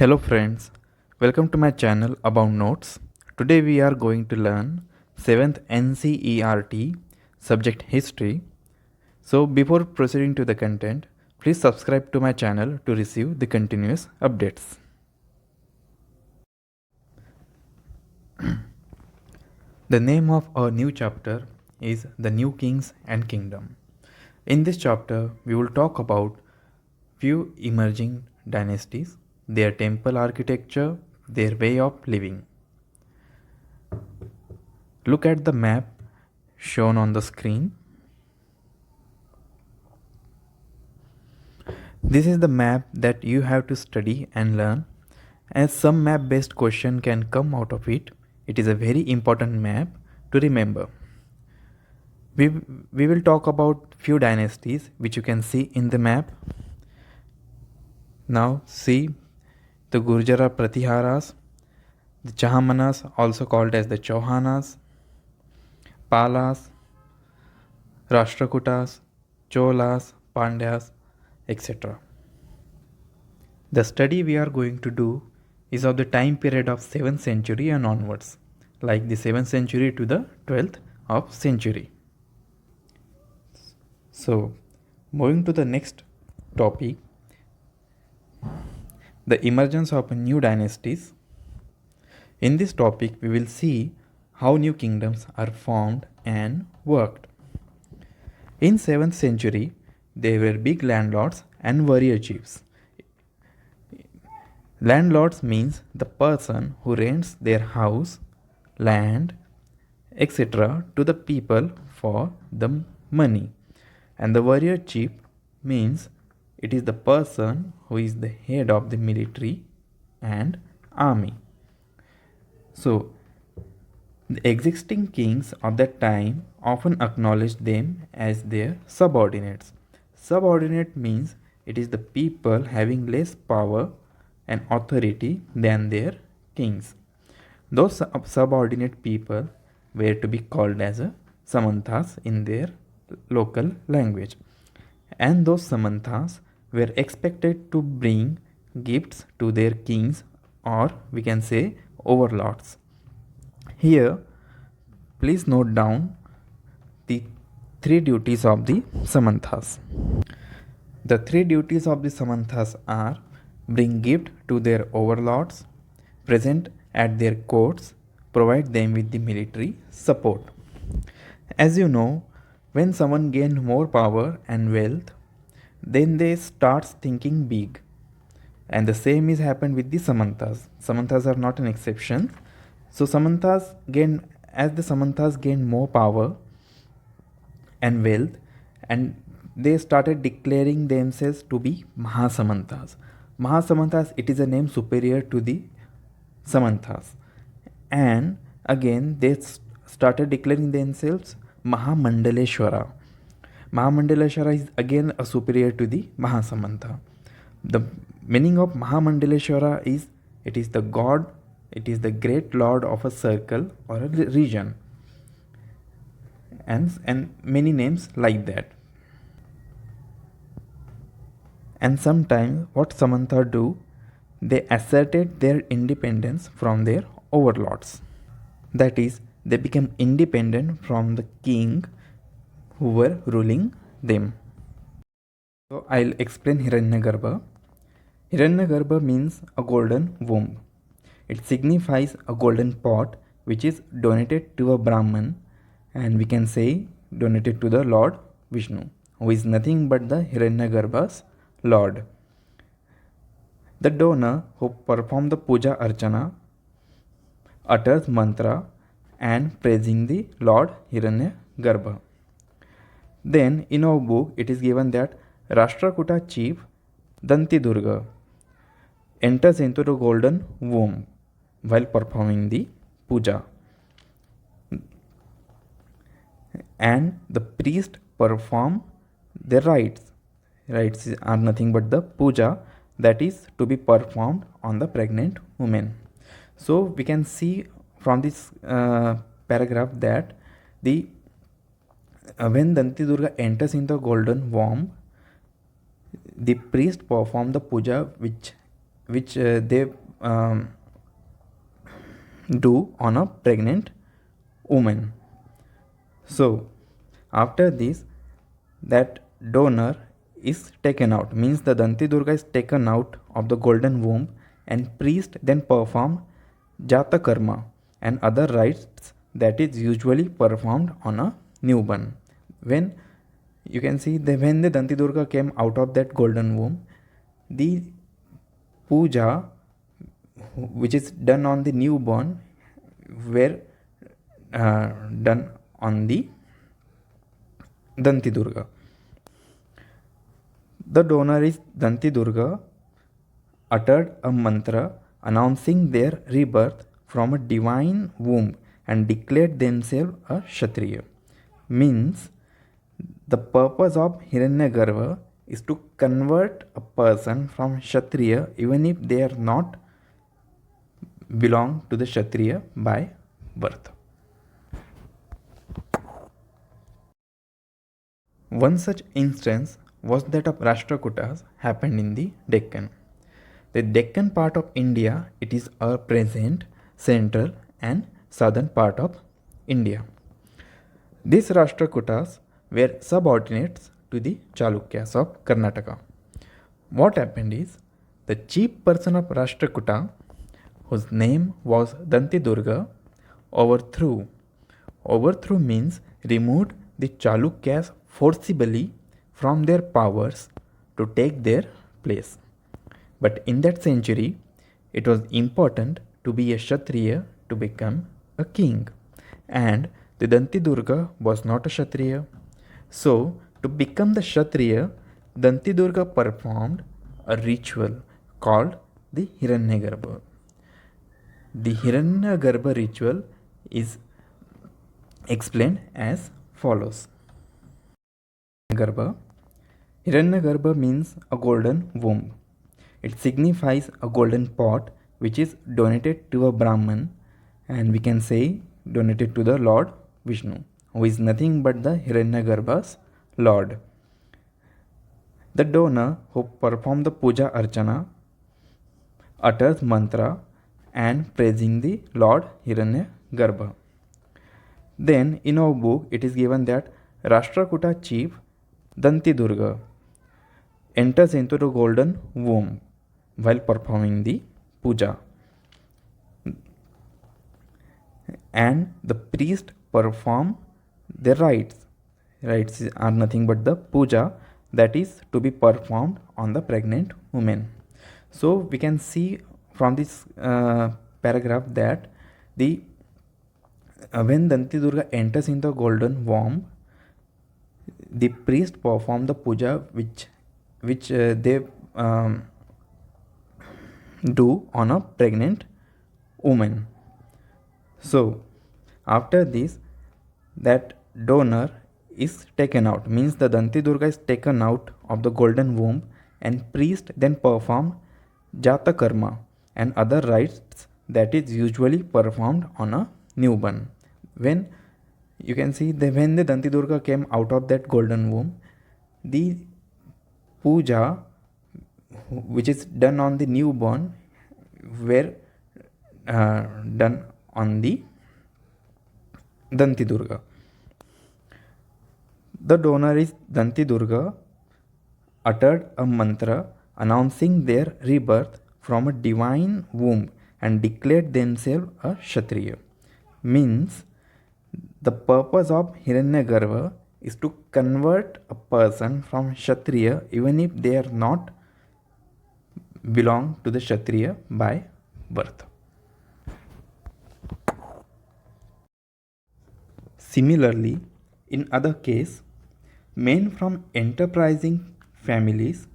Hello friends, welcome to my channel about notes. Today we are going to learn 7th NCERT subject history. So before proceeding to the content, please subscribe to my channel to receive the continuous updates. The name of our new chapter is The New Kings and Kingdom. In this chapter, we will talk about few emerging dynasties, their temple architecture, their way of living. Look at the map shown on the screen. This is the map that you have to study and learn, as some map based question can come out of it. It is a very important map to remember. We will talk about few dynasties which you can see in the map. Now see the Gurjara Pratiharas, the Chahamanas, also called as the Chauhanas, Palas, Rashtrakutas, Cholas, Pandyas, etc. The study we are going to do is of the time period of 7th century and onwards, like the 7th century to the 12th of century. So, moving to the next topic, the emergence of new dynasties. In this topic, we will see how new kingdoms are formed and worked. In 7th century, there were big landlords and warrior chiefs. Landlords means the person who rents their house, land, etc. to the people for the money. And the warrior chief means it is the person who is the head of the military and army. So, the existing kings of that time often acknowledged them as their subordinates. Subordinate means it is the people having less power and authority than their kings. Those subordinate people were to be called as samanthas in their local language, and those samanthas were expected to bring gifts to their kings, or we can say overlords. Here, please note down the three duties of the samanthas. The three duties of the samanthas are: bring gift to their overlords, present at their courts, provide them with the military support. As you know, when someone gains more power and wealth, then they start thinking big. And the same is happened with the samanthas. Samanthas are not an exception. So as the samanthas gain more power and wealth, and they started declaring themselves to be Mahasamanthas. Mahasamanthas, it is a name superior to the samanthas. And again, they started declaring themselves Mahamandaleshwara. Mahamandaleshwara is again a superior to the Mahasamantha. The meaning of Mahamandaleshwara is it is the god, it is the great lord of a circle or a region, and many names like that. And sometimes what Samantha do, they asserted their independence from their overlords. That is, they became independent from the king who were ruling them. So I'll explain Hiranyagarbha. Hiranyagarbha means a golden womb. It signifies a golden pot which is donated to a Brahman, and we can say donated to the Lord Vishnu, who is nothing but the Hiranyagarbha's Lord. The donor who performs the puja archana utters mantra and praising the Lord Hiranyagarbha. Then in our book it is given that Rashtrakuta chief Dantidurga enters into the golden womb while performing the puja, and the priest perform the rites. Rites are nothing but the puja that is to be performed on the pregnant woman. So we can see from this paragraph that when Dantidurga enters into the golden womb, the priest perform the puja they do on a pregnant woman. So after this, that donor is taken out, means the Danti Durga is taken out of the golden womb, and priest then perform Jata Karma and other rites that is usually performed on a newborn. When you can see when the Danti Durga came out of that golden womb, the puja which is done on the newborn were done on the Danti Durga. The donor is Danti Durga uttered a mantra announcing their rebirth from a divine womb and declared themselves a Kshatriya. Means the purpose of Hiranyagarbha is to convert a person from Kshatriya even if they are not belong to the Kshatriya by birth. One such instance was that of Rashtrakutas happened in the Deccan. The Deccan part of India, it is a present, central and southern part of India. These Rashtrakutas were subordinates to the Chalukyas of Karnataka. What happened is, the chief person of Rashtrakuta, whose name was Danti Durga, overthrew. Overthrew means removed the Chalukyas forcibly from their powers to take their place. But in that century, it was important to be a Kshatriya to become a king. And the Danti Durga was not a Kshatriya. So, to become the Kshatriya, Danti Durga performed a ritual called the Hiranyagarbha. The Hiranyagarbha ritual is explained as follows. Hiranyagarbha means a golden womb. It signifies a golden pot which is donated to a Brahman, and we can say donated to the Lord Vishnu, who is nothing but the Hiranyagarbha's Lord. The donor who performed the puja archana utters mantra and praising the Lord Hiranyagarbha. Then in our book it is given that Rashtrakuta chief Danti Durga enters into the golden womb while performing the puja, and the priest perform the rites. Rites are nothing but the puja that is to be performed on the pregnant woman. So we can see from this paragraph that the when Danti Durga enters in the golden womb, the priest perform the puja which they do on a pregnant woman. So after this, that donor is taken out, means the Danti Durga is taken out of the golden womb, and priest then perform Jata Karma and other rites that is usually performed on a newborn. When you can see when the Danti Durga came out of that golden womb, the puja which is done on the newborn were done on the Danti Durga. The donor is Danti Durga uttered a mantra announcing their rebirth from a divine womb and declared themselves a Kshatriya. Means the purpose of Hiranyagarbha is to convert a person from Kshatriya even if they are not belong to the Kshatriya by birth. Similarly, in other case, men from enterprising families,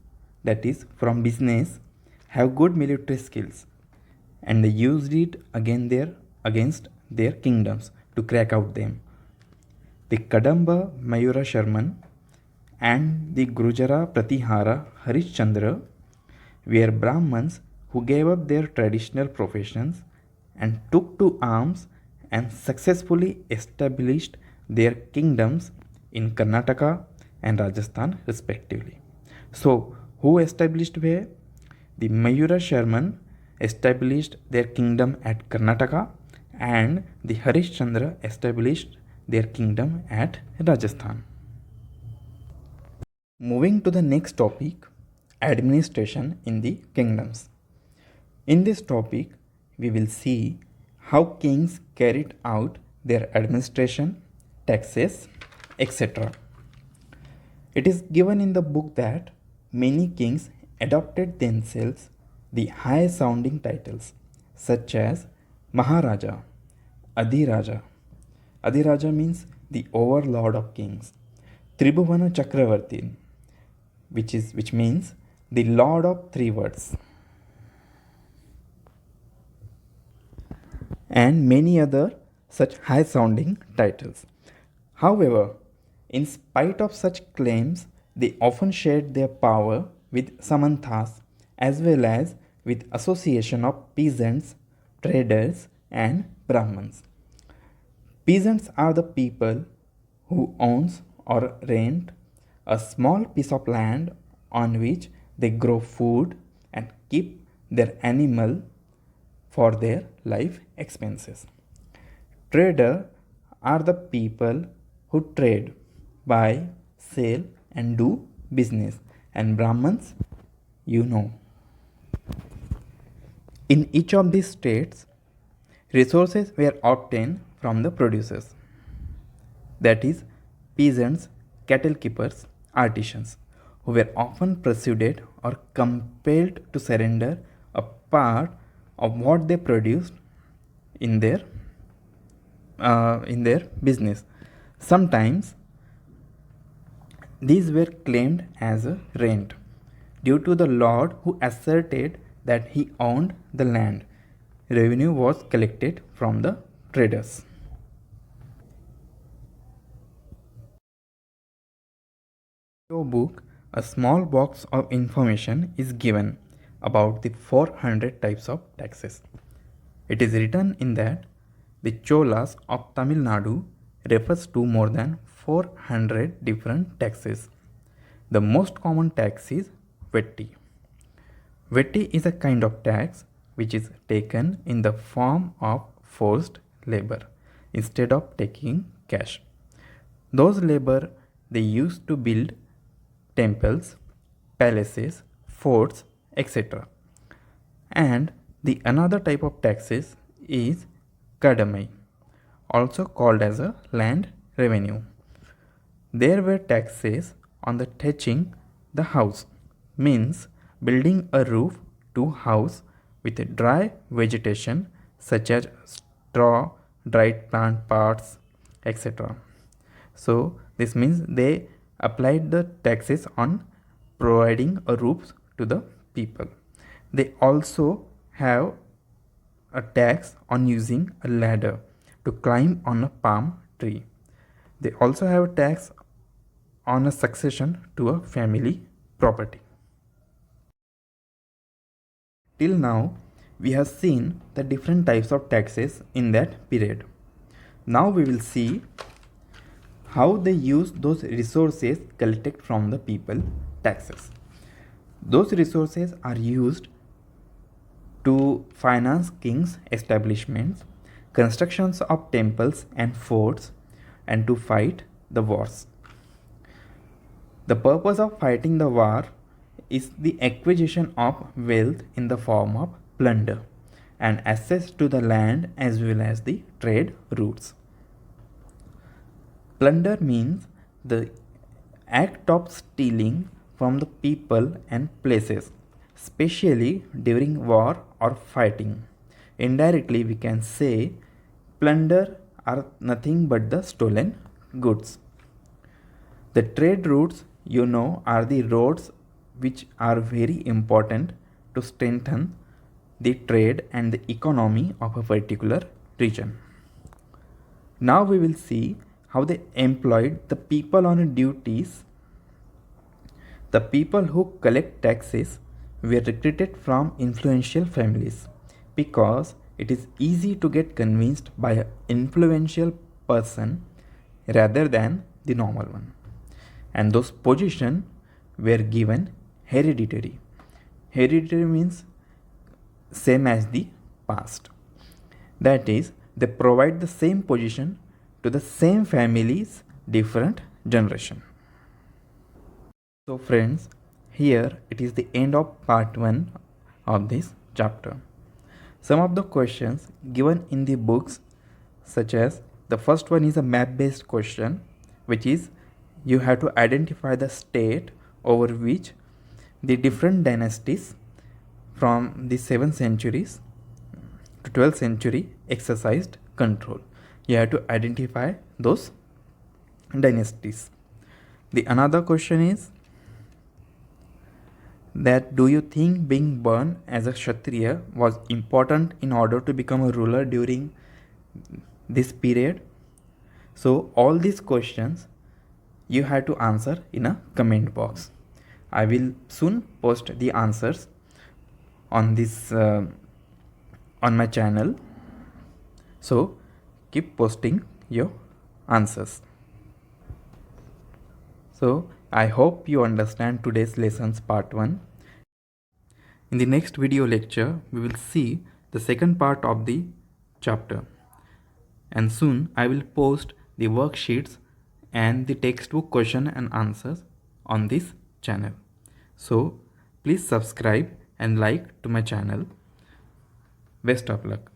that is from business, have good military skills, and they used it against their kingdoms to crack out them. The Kadamba Mayura Sharman and the Gurujara Pratihara Harishchandra were Brahmins who gave up their traditional professions and took to arms and successfully established their kingdoms in Karnataka and Rajasthan respectively. So, who established where? The Mayura Sharman established their kingdom at Karnataka, and the Harishchandra established their kingdom at Rajasthan. Moving to the next topic, administration in the kingdoms. In this topic, we will see how kings carried out their administration, taxes, etc. It is given in the book that many kings adopted themselves the high sounding titles such as Maharaja, Adhiraja. Adhiraja means the overlord of kings. Tribhuvana Chakravarti, which means the lord of three words, and many other such high sounding titles. However, in spite of such claims, they often shared their power with Samanthas as well as with association of peasants, traders, and Brahmins. Peasants are the people who owns or rent a small piece of land on which they grow food and keep their animal for their life expenses. Traders are the people who trade, buy, sell, and do business, and Brahmins, you know. In each of these states, resources were obtained from the producers, that is, peasants, cattle keepers, artisans, who were often persuaded or compelled to surrender a part of what they produced in their business. Sometimes these were claimed as a rent due to the lord who asserted that he owned the land. Revenue was collected from the traders. In your book, a small box of information is given about the 400 types of taxes. It is written in that the Cholas of Tamil Nadu refers to more than 400 different taxes. The most common tax is Vetti. Vetti is a kind of tax which is taken in the form of forced labor instead of taking cash. Those labor they used to build temples, palaces, forts, etc. And the another type of taxes is Kadamai, also called as a land revenue. There were taxes on the thatching the house, means building a roof to house with dry vegetation such as straw, dried plant parts, etc. So this means they applied the taxes on providing a roof to the people. They also have a tax on using a ladder to climb on a palm tree. They also have a tax on a succession to a family property. Till now, we have seen the different types of taxes in that period. Now we will see how they use those resources collected from the people, taxes. Those resources are used to finance kings' establishments, constructions of temples and forts, and to fight the wars. The purpose of fighting the war is the acquisition of wealth in the form of plunder and access to the land as well as the trade routes. Plunder means the act of stealing from the people and places, especially during war or fighting. Indirectly, we can say plunder are nothing but the stolen goods. The trade routes, you know, are the roads which are very important to strengthen the trade and the economy of a particular region. Now we will see how they employed the people on duties. The people who collect taxes were recruited from influential families because it is easy to get convinced by an influential person rather than the normal one. And those positions were given hereditary. Hereditary means same as the past. That is, they provide the same position to the same families, different generation. So friends, here it is the end of part 1 of this chapter. Some of the questions given in the books, such as the first one is a map based question, which is you have to identify the state over which the different dynasties from the 7th centuries to 12th century exercised control. You have to identify those dynasties. The another question is that do you think being born as a Kshatriya was important in order to become a ruler during this period? So all these questions you have to answer in a comment box. I will soon post the answers on this on my channel. So keep posting your answers. So I hope you understand today's lessons part 1. In the next video lecture, we will see the second part of the chapter. And soon I will post the worksheets and the textbook question and answers on this channel. So please subscribe and like to my channel. Best of luck.